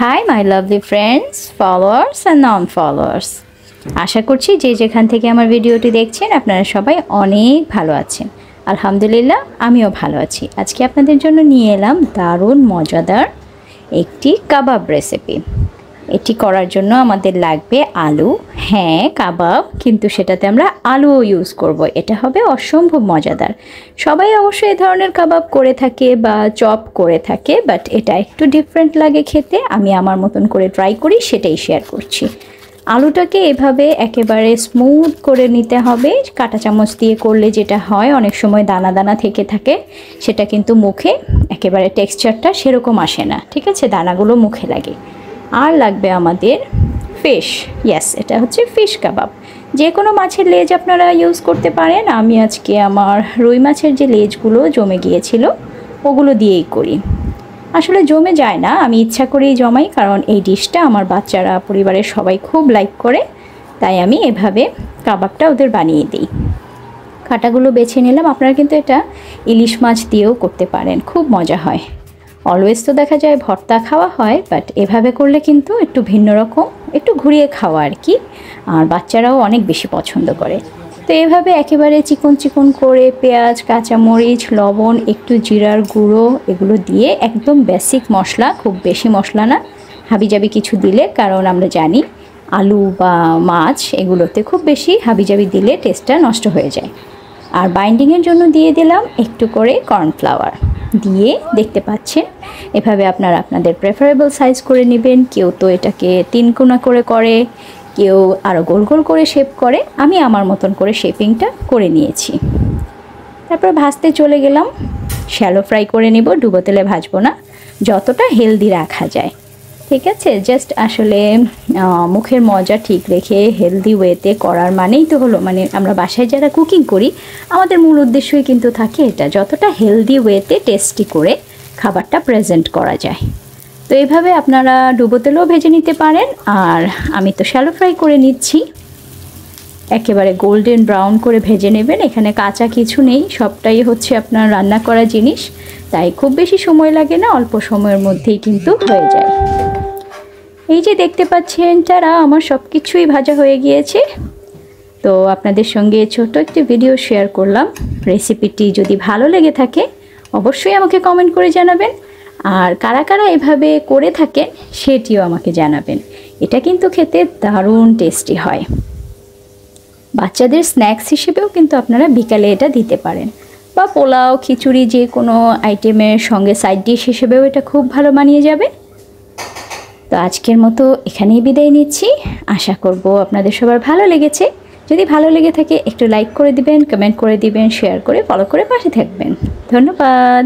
High my lovely friends, followers and non followers. আশা করছি যে যেখান থেকে আমার ভিডিওটি দেখছেন আপনারা সবাই অনেক ভালো আছেন। আলহামদুলিল্লাহ আমিও ভালো আছি। আজকে আপনাদের জন্য নিয়ে এলাম দারুণ মজাদার একটি কাবাব রেসিপি। এটি করার জন্য আমাদের লাগবে আলু। হ্যাঁ, কাবাব, কিন্তু সেটাতে আমরা আলুও ইউজ করব। এটা হবে অসম্ভব মজাদার। সবাই অবশ্যই এই ধরনের কাবাব করে থাকে বা চপ করে থাকে, বাট এটা একটু ডিফারেন্ট লাগে খেতে। আমি আমার মতন করে ট্রাই করি, সেটাই শেয়ার করছি। আলুটাকে এভাবে একেবারে স্মুথ করে নিতে হবে। কাঁটা চামচ দিয়ে করলে যেটা হয়, অনেক সময় দানা দানা থেকে থাকে, সেটা কিন্তু মুখে একেবারে টেক্সচারটা সেরকম আসে না। ঠিক আছে, দানাগুলো মুখে লাগে। আর লাগবে আমাদের ফিশ। ইয়েস, এটা হচ্ছে ফিশ কাবাব। যে কোনো মাছের লেজ আপনারা ইউজ করতে পারেন। আমি আজকে আমার রুই মাছের যে লেজগুলো জমে গিয়েছিল ওগুলো দিয়েই করি। আসলে জমে যায় না, আমি ইচ্ছা করেই জমাই, কারণ এই ডিশটা আমার বাচ্চারা, পরিবারের সবাই খুব লাইক করে, তাই আমি এভাবে কাবাবটা ওদের বানিয়ে দিই। কাঁটাগুলো বেছে নিলাম। আপনারা কিন্তু এটা ইলিশ মাছ দিয়েও করতে পারেন, খুব মজা হয়। অলওয়েজ তো দেখা যায় ভর্তা খাওয়া হয়, বাট এভাবে করলে কিন্তু একটু ভিন্ন রকম, একটু ঘুরিয়ে খাওয়া আর কি। আর বাচ্চারাও অনেক বেশি পছন্দ করে। তো এভাবে একেবারে চিকন চিকন করে পেঁয়াজ, কাঁচামরিচ, লবণ, একটু জিরার গুঁড়ো এগুলো দিয়ে একদম বেসিক মশলা, খুব বেশি মশলা না, হাবিজাবি কিছু দিলে, কারণ আমরা জানি আলু বা মাছ এগুলোতে খুব বেশি হাবিজাবি দিলে টেস্টটা নষ্ট হয়ে যায়। আর বাইন্ডিংয়ের জন্য দিয়ে দিলাম একটু করে কর্নফ্লাওয়ার দিয়ে, দেখতে পাচ্ছেন এভাবে আপনারা আপনাদের প্রেফারেবল সাইজ করে নেবেন। কেউ তো এটাকে 3 কোনা করে করে, কেউ আরও গোল গোল করে শেপ করে। আমি আমার মতন করে শেপিংটা করে নিয়েছি। তারপর ভাজতে চলে গেলাম। শ্যালো ফ্রাই করে নেব, ডুবো তেলে ভাজবো না, যতটা হেলদি রাখা যায়। ঠিক আছে, জাস্ট আসলে মুখের মজা ঠিক রেখে হেলদি ওয়েতে করার মানেই তো হলো, মানে আমরা বাসায় যারা কুকিং করি আমাদের মূল উদ্দেশ্যই কিন্তু থাকে এটা, যতটা হেলদি ওয়েতে টেস্টি করে খাবারটা প্রেজেন্ট করা যায়। তো এইভাবে আপনারা ডুবো তেলেও ভেজে নিতে পারেন, আর আমি তো শ্যালো ফ্রাই করে নিচ্ছি। একেবারে গোল্ডেন ব্রাউন করে ভেজে নেবেন। এখানে কাঁচা কিছু নেই, সবটাই হচ্ছে আপনার রান্না করা জিনিস, তাই খুব বেশি সময় লাগে না, অল্প সময়ের মধ্যেই কিন্তু হয়ে যায়। এই যে দেখতে পাচ্ছেন, তারা আমার সব কিছুই ভাজা হয়ে গিয়েছে। তো আপনাদের সঙ্গে ছোট একটি ভিডিও শেয়ার করলাম। রেসিপিটি যদি ভালো লেগে থাকে অবশ্যই আমাকে কমেন্ট করে জানাবেন, আর কারা কারা এভাবে করে থাকেন সেটিও আমাকে জানাবেন। এটা কিন্তু খেতে দারুণ টেস্টি হয়। বাচ্চাদের স্ন্যাক্স হিসেবেও কিন্তু আপনারা বিকালে এটা দিতে পারেন, বা পোলাও, খিচুড়ি, যে কোনো আইটেমের সঙ্গে সাইড ডিশ হিসেবেও এটা খুব ভালো মানিয়ে যাবে। তো আজকের মতো এখানেই বিদায় নিচ্ছি। আশা করব আপনাদের সবার ভালো লেগেছে। যদি ভালো লেগে থাকে একটু লাইক করে দিবেন, কমেন্ট করে দিবেন, শেয়ার করে ফলো করে পাশে থাকবেন। ধন্যবাদ।